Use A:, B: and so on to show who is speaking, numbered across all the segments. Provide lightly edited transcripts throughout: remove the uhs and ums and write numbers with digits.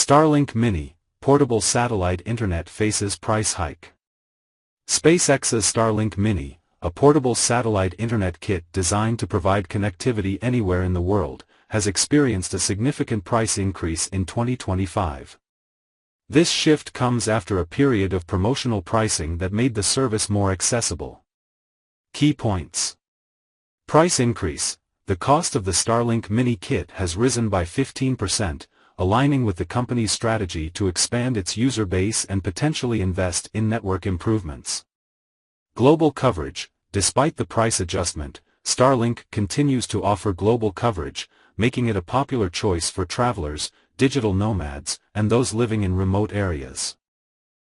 A: Starlink Mini, portable satellite internet faces price hike. SpaceX's Starlink Mini, a portable satellite internet kit designed to provide connectivity anywhere in the world, has experienced a significant price increase in 2025. This shift comes after a period of promotional pricing that made the service more accessible. Key points. Price increase. The cost of the Starlink Mini kit has risen by 15%, aligning with the company's strategy to expand its user base and potentially invest in network improvements. Global coverage. Despite the price adjustment, Starlink continues to offer global coverage, making it a popular choice for travelers, digital nomads, and those living in remote areas.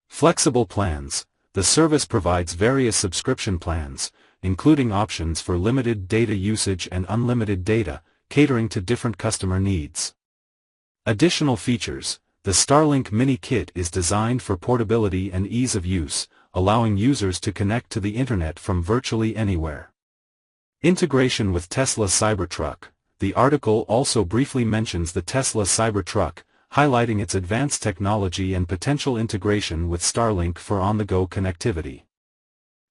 A: Flexible plans. The service provides various subscription plans, including options for limited data usage and unlimited data, catering to different customer needs. Additional features. The Starlink Mini kit is designed for portability and ease of use, allowing users to connect to the internet from virtually anywhere. Integration with Tesla Cybertruck. The article also briefly mentions the Tesla Cybertruck, highlighting its advanced technology and potential integration with Starlink for on-the-go connectivity.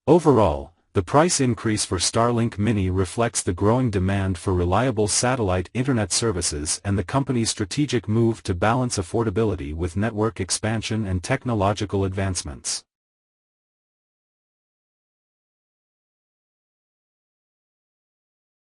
A: Overall, the price increase for Starlink Mini reflects the growing demand for reliable satellite internet services and the company's strategic move to balance affordability with network expansion and technological advancements.